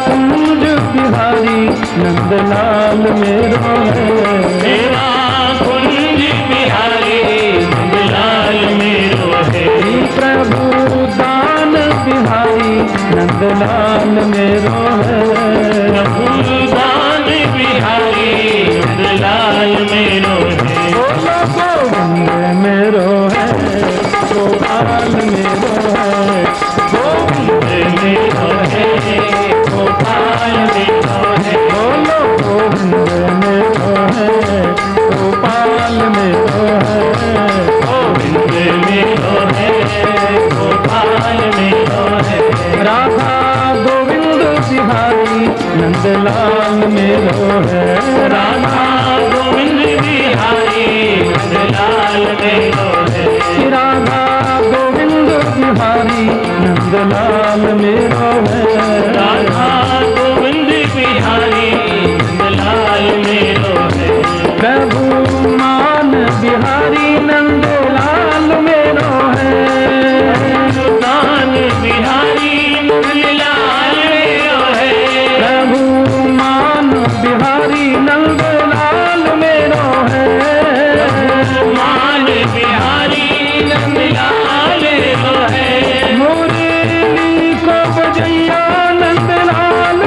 कुंज बिहारी नंदलाल मेरो है। सेवा कुंज बिहारी नंदलाल मेरो है। प्रभु दान बिहारी नंदलाल मेरो है। दान बिहारी नंदलाल मेरो है। बोलो गोविंद मेरो है, गोपाल मेरो है। गोविंद मेरो है, गोपाल मेरो है। बोलो गोविंद मेरो है, गोपाल मेरो है। गोविंद मेरो है, गोपाल मेरो है। राधा गोविंद बिहारी नंदलाल मेरो है। राधा गोविंद बिहारी नंदलाल मेरो है। राधा गोविंद बिहारी नंदलाल मेरो है। राधा गोविंद बिहारी नंदलाल मेरो है। प्रभु मान बिहारी नंदलाल मेरो है। दान बिहारी नंदलाल मेरो है। प्रभु मान बिहारी नंदलाल मेरो है। मान बिहारी नंदलाल मेरो है। मुरली को बजैया नंदलाल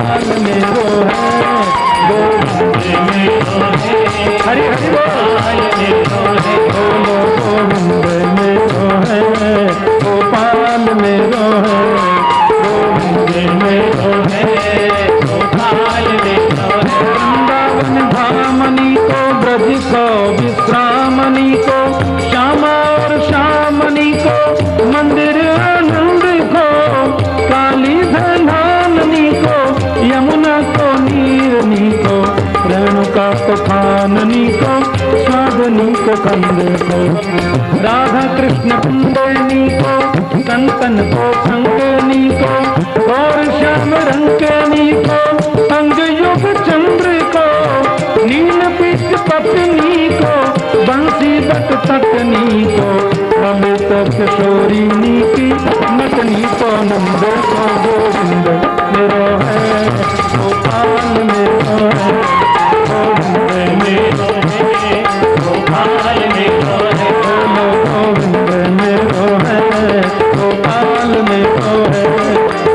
गोपाल मेरो है, गोविंद मेरो है, हरि हरि गोपाल मेरो है, बोलो गोविंद मेरो है, गोपाल मेरो है, गोविंद मेरो है, गोपाल मेरो है। वृंदावन धामनी को, ब्रज को विश्रामनी को, श्यामा और श्यामनी को, मंदिर आनंद को, काली धनाननी को, यमुना को नीरनी को, रेणुका को खाननी को, साधनी को कंद को, राधा कृष्ण कुंदनी को, कंकन को शंकनी को, और श्याम रंकनी को, अंग युग चंद्र को, नील पीठ पत्नी को, बंसी बट तकनी को, अमृत किशोरीनी की नटनी को, नंद को गोविंद मेरो है, गोपाल मेरो है, गोविंद मेरो है, गोपाल मेरो है, बोलो गोविंद मेरो है, गोपाल मेरो है,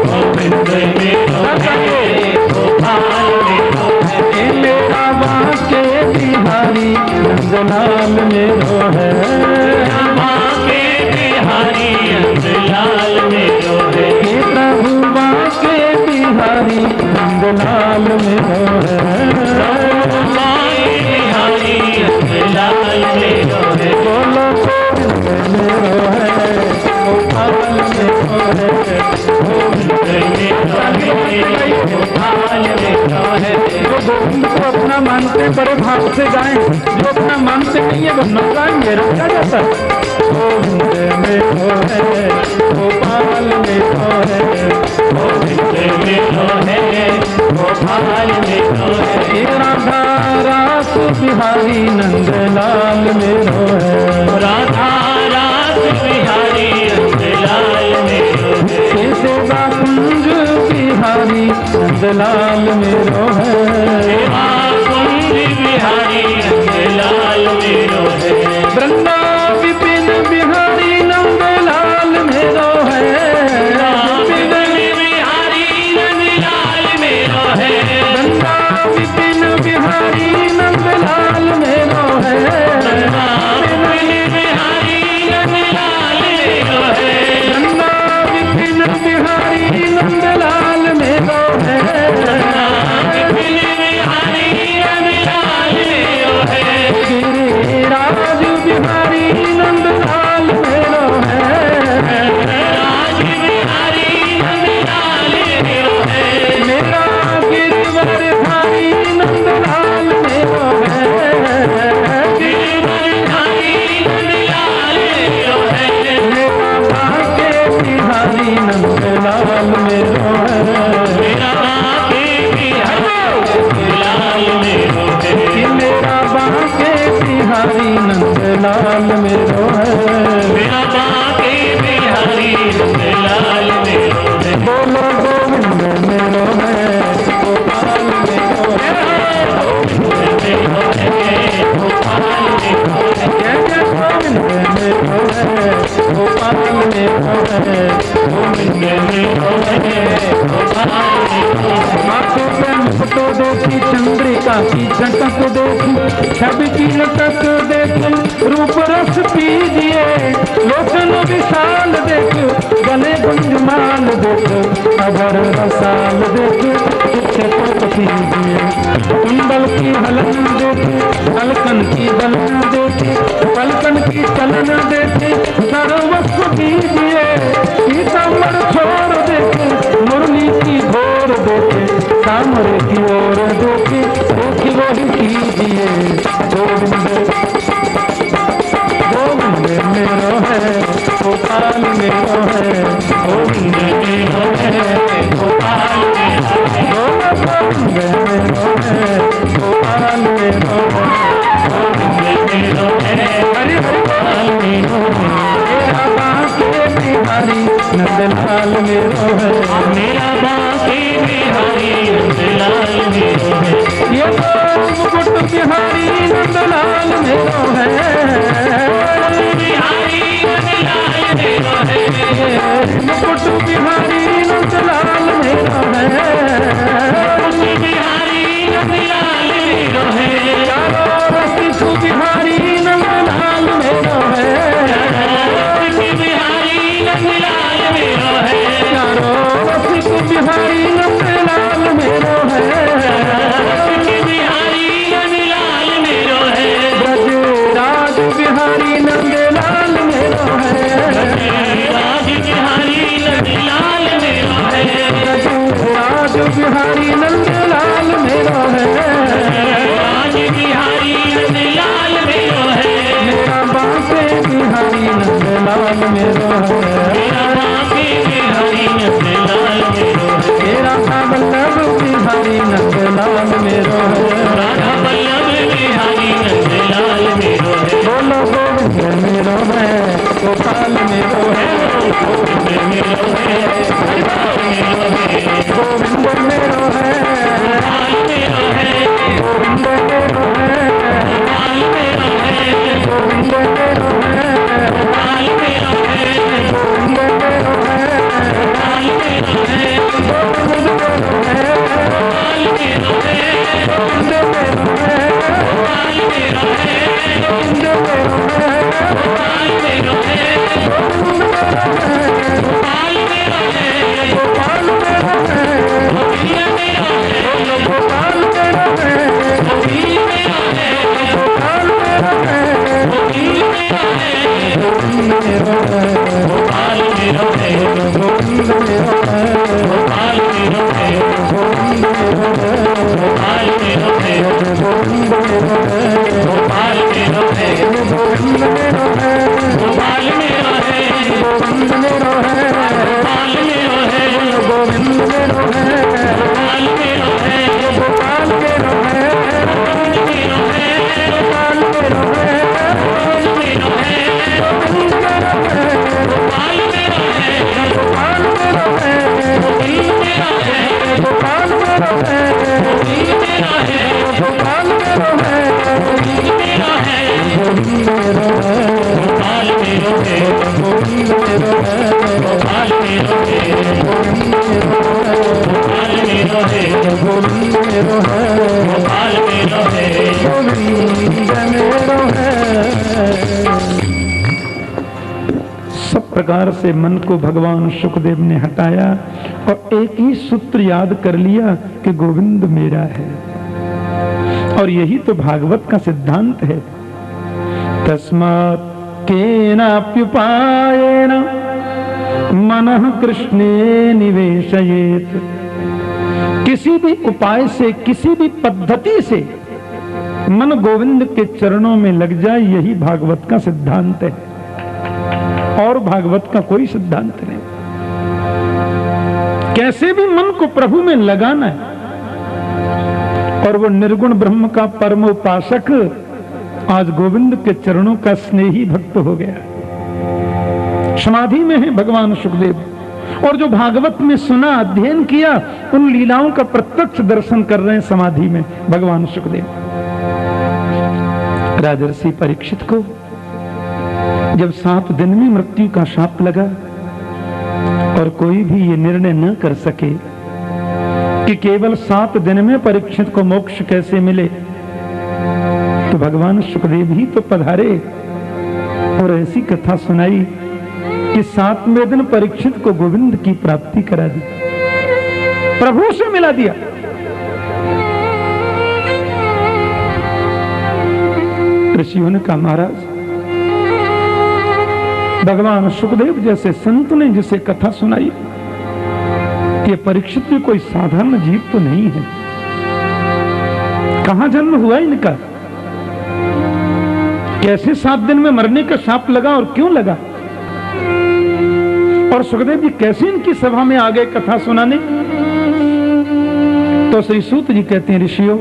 गोविंद मेरो है, गोपाल मेरो है। मेरा बाके बिहारी नंदलाल मेरो है, बाके बिहारी नंदलाल मेरो है, हे प्रभु बाके बिहारी नंदलाल मेरो है, बिहारी नंदलाल मेरो है, बोलो गोविंद मेरो है, गोपाल मेरो है, गोविंद मेरो है, गोपाल मेरो है। जो गोविंद को अपना मानते बड़े भाव से गाएं, जो अपना मानते नहीं है वो न गाएंगे, रखा जाता है। गोविंद मेरो है, गोपाल मेरो है, गोविंद मेरो है, गोपाल मेरो है, हे राधा रास बिहारी नंदलाल मेरो है, राधा रास बिहारी नंदलाल मेरो है, हे सेवा कुंज बिहारी नंदलाल मेरो है, सेवा कुंज बिहारी नंदलाल मेरो है, वृंदा विपिन बिहारी नंदलाल मेरो है, विपिन बिहारी नंदलाल मेरो है, वृंदा विपिन बिहारी नंदलाल मेरो है, विपिन बिहारी नंदलाल मेरो है, वृंदा विपिन बिहारी नंदलाल मेरो है, विपिन बिहारी नंदलाल मेरो है, गिरिराज बिहारी नंदलाल मेरो है, राज बिहारी नंदलाल मेरो है, मेरा गिरिवर धारी नंदलाल मेरो है, गिरिवर धारी नंदलाल मेरो है, मेरा भाग्य बिहारी नंदलाल मेरो है, मेरा भाग्य बिहारी नंदलाल मेरो है, मेरा भाग्य बिहारी नंदलाल मेरो है, मेरा भाग्य बिहारी नंदलाल मेरो है, बोलो गोविंद मेरो है, गोपाल मेरो है, गोविंद मेरो है, गोपाल मेरो है, जय जय गोविंद मेरो है, गोपाल मेरो है, गोविंद मेरो है, गोपाल मेरो है। माथों पे मुकुट देखी, चंद्रिका की झटक देखी, छवि की लटक देखी, रूप रस पीजिए, लोचन विशाल देख, गले गुंजमाल देख, अगर रसाल देख, चित्त को कीजिए, कुंडल की हलन देख, हलकन की बलन देख, पलकन की चलन देख, सर्वस्व कीजिए, पीताम्बर छोड़ देख, मुरली की घोर देख, सामरे की ओर देख, देखी वही कीजिए, गोविंद गोविंद मेरो है, गोपाल मेरो है, गोविंद मेरो है, गोपाल मेरो है, गोविंद मेरो है, गोपाल मेरो है, गोविंद मेरो है, हरि हरि गोपाल मेरो है, मेरा बाके बिहारी नंदलाल मेरो है, मेरा बाके बिहारी नंदलाल मेरो है, ये मुकुट बिहारी नंदलाल मेरो है, बिहारी नंदलाल मेरो है, मुकुट बिहारी नंदलाल मेरो है, नंदलाल मेरो है, बिहारी नंदलाल मेरो है, ब्रजराज बिहारी नंदलाल मेरो है, राज बिहारी नंदलाल मेरो है, ब्रजराज बिहारी नंदलाल मेरो है, राज बिहारी नंदलाल मेरो है, मेरा बांके बिहारी नंदलाल मेरो है, मेरा बांके बिहारी नंदलाल मेरो है, मेरा वल्लभ बिहारी नंदलाल मेरो है, राधा वल्लभ बिहारी नंदलाल मेरो है, बोलो गोविंद मेरो है, गोपाल मेरो है, गोविंद मेरो है, गोविंद मेरो है, गोपाल मेरो है, गोविंद मेरो है, गोपाल मेरो है, गोविंद मेरो है, गोपाल मेरो है, गोविंद मेरो है, गोपाल मेरो है, गोविंद मेरो है, गोपाल मेरो है, गोविंद मेरो है, गोपाल मेरो है, गोविंद मेरो है, गोपाल मेरो है, गोपाल मेरो है, गोपाल मेरो है, गोविंद मेरो है, गोपाल मेरो है, गोविंद मेरो है, गोपाल मेरो है, गोविंद मेरो है, गोविंद मेरो है, गोपाल मेरो है, गोविंद मेरो है, गोपाल मेरो है, गोविंद मेरो है, गोपाल मेरो है, गोविंद मेरो है, गोपाल मेरो है, गोविंद मेरो है, गोपाल मेरो है, गोविंद मेरो है, गोपाल मेरो है, गोविंद मेरो है, गोपाल मेरो है, गोपाल मेरो है, गोविंद मेरो है, गोपाल मेरो है, गोविंद मेरो है, गोविंद मेरो है, गोपाल मेरो है, गोपाल मेरो है, गोविंद मेरो है, गोपाल मेरो है, गोविंद मेरो है, गोपाल मेरो है, गोविंद मेरो है, गोविंद मेरो है, गोपाल मेरो है, गोविंद मेरो है, गोपाल मेरो है, गोविंद मेरो है, गोपाल मेरो है, गोविंद मेरो है, गोपाल मेरो है, गोविंद मेरो है। सब प्रकार से मन को भगवान सुखदेव ने हटाया और एक ही सूत्र याद कर लिया कि गोविंद मेरा है। और यही तो भागवत का सिद्धांत है। तस्मात् केनाप्युपायेन मनः कृष्णे निवेशयेत्। किसी भी उपाय से, किसी भी पद्धति से मन गोविंद के चरणों में लग जाए, यही भागवत का सिद्धांत है। और भागवत का कोई सिद्धांत नहीं। कैसे भी मन को प्रभु में लगाना है। और वो निर्गुण ब्रह्म का परम उपासक आज गोविंद के चरणों का स्नेही भक्त हो गया। समाधि में है भगवान सुखदेव, और जो भागवत में सुना, अध्ययन किया, उन लीलाओं का प्रत्यक्ष दर्शन कर रहे हैं समाधि में भगवान सुखदेव। राजर्षि परीक्षित को जब 7 दिन में मृत्यु का शाप लगा और कोई भी ये निर्णय न कर सके कि केवल 7 दिन में परीक्षित को मोक्ष कैसे मिले, तो भगवान सुखदेव ही तो पधारे और ऐसी कथा सुनाई कि 7वें दिन परीक्षित को गोविंद की प्राप्ति करा दी, प्रभु से मिला दिया। ऋषियों ने कहा, महाराज भगवान सुखदेव जैसे संत ने जिसे कथा सुनाई, ये परीक्षित भी कोई साधारण जीव तो नहीं है। कहां जन्म हुआ इनका, कैसे 7 दिन में मरने का शाप लगा और क्यों लगा, और सुखदेव जी कैसे इनकी सभा में आ गए कथा सुनाने। तो श्री सूत जी कहते हैं, ऋषियों,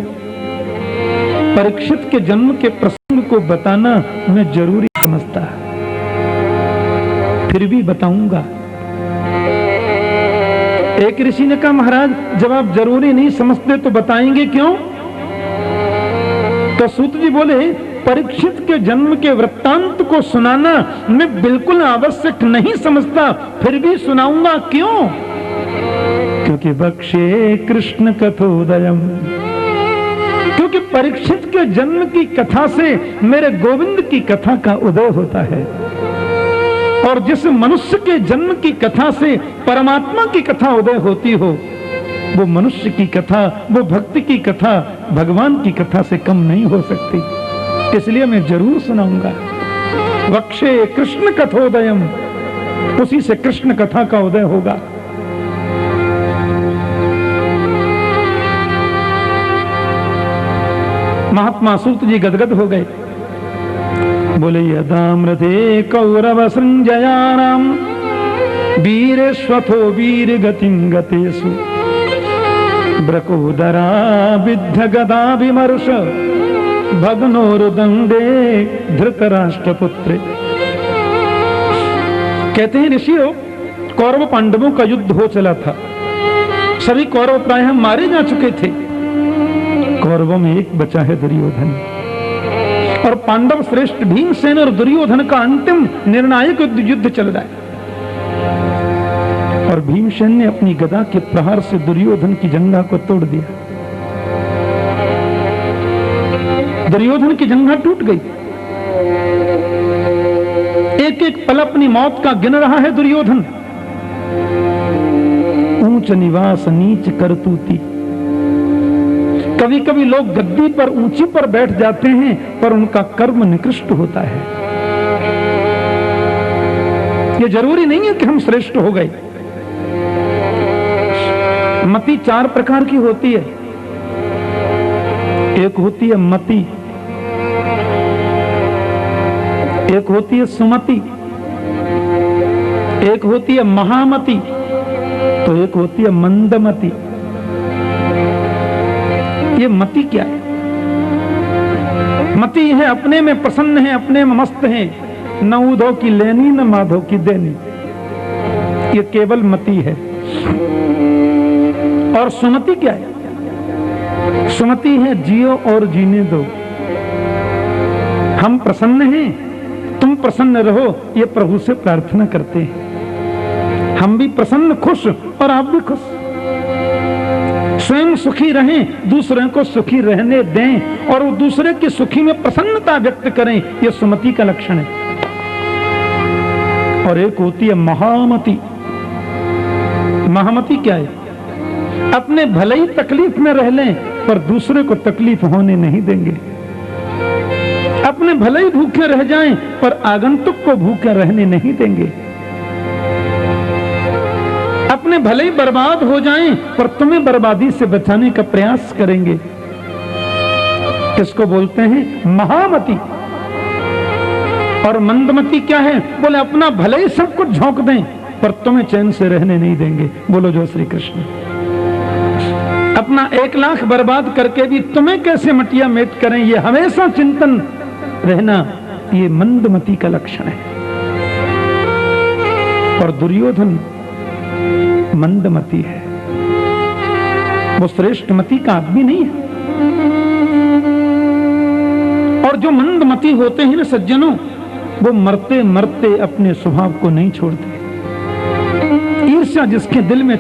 परीक्षित के जन्म के प्रसंग को बताना मैं जरूरी समझता, फिर भी बताऊंगा। एक ऋषि ने कहा, महाराज जब आप जरूरी नहीं समझते तो बताएंगे क्यों? तो सूत जी बोले, परीक्षित के जन्म के वृत्तांत को सुनाना मैं बिल्कुल आवश्यक नहीं समझता, फिर भी सुनाऊंगा। क्यों? क्योंकि बक्षे कृष्ण कथोदयम, क्योंकि परीक्षित के जन्म की कथा से मेरे गोविंद की कथा का उदय होता है। और जिस मनुष्य के जन्म की कथा से परमात्मा की कथा उदय होती हो, वो मनुष्य की कथा, वो भक्ति की कथा भगवान की कथा से कम नहीं हो सकती, इसलिए मैं जरूर सुनाऊंगा। वक्षे कृष्ण कथोदयम, उसी से कृष्ण कथा का उदय होगा। महात्मा सूत जी गदगद हो गए, बोले यदामृते कौरव सृंजयानाम वीरेश्वथो वीर गतिं गतेषु ब्रकोदरा विद्ध गदा विमर्श भग्नोरुदंडे धृतराष्ट्रपुत्रे। कहते हैं ऋषियों, कौरव पांडवों का युद्ध हो चला था, सभी कौरव प्रायः मारे जा चुके थे। कौरवों में एक बचा है दुर्योधन, और पांडव श्रेष्ठ भीमसेन और दुर्योधन का अंतिम निर्णायक युद्ध चल रहा है। और भीमसेन ने अपनी गदा के प्रहार से दुर्योधन की जंघा को तोड़ दिया। दुर्योधन की जंघा टूट गई। एक एक पल अपनी मौत का गिन रहा है दुर्योधन। ऊंच निवास नीच करतूती, कभी कभी लोग गद्दी पर ऊंची पर बैठ जाते हैं, पर उनका कर्म निकृष्ट होता है। ये जरूरी नहीं है कि हम श्रेष्ठ हो गए। मति 4 प्रकार की होती है। एक होती है मति, एक होती है सुमति, एक होती है महामति, तो एक होती है मंदमति। ये मति क्या है? मति है अपने में प्रसन्न है, अपने में मस्त है, न उधो की लेनी न माधो की देनी, ये केवल मति है। और सुमति क्या है? सुमति है जियो और जीने दो, हम प्रसन्न हैं, तुम प्रसन्न रहो, ये प्रभु से प्रार्थना करते हैं। हम भी प्रसन्न खुश और आप भी खुश, स्वयं सुखी रहें, दूसरे को सुखी रहने दें, और वो दूसरे की सुखी में प्रसन्नता व्यक्त करें, ये सुमति का लक्षण है। और एक होती है महामति। महामति क्या है? अपने भले ही तकलीफ में रह लें, पर दूसरे को तकलीफ होने नहीं देंगे। अपने भले ही भूखे रह जाएं, पर आगंतुक को भूखे रहने नहीं देंगे। अपने भले ही बर्बाद हो जाएं, पर तुम्हें बर्बादी से बचाने का प्रयास करेंगे। इसको बोलते हैं महामति। और मंदमति क्या है? बोले अपना भले ही सब कुछ झोंक दें, पर तुम्हें चैन से रहने नहीं देंगे। बोलो जो श्री कृष्ण। अपना 1 लाख बर्बाद करके भी तुम्हें कैसे मटिया मेट करें, ये हमेशा चिंतन रहना, ये मंदमति का लक्षण है। और दुर्योधन मंदमति है, वो श्रेष्ठ मति का आदमी नहीं है। और जो मंदमति होते हैं ना सज्जनों, वो मरते मरते अपने स्वभाव को नहीं छोड़ते। ईर्ष्या जिसके दिल में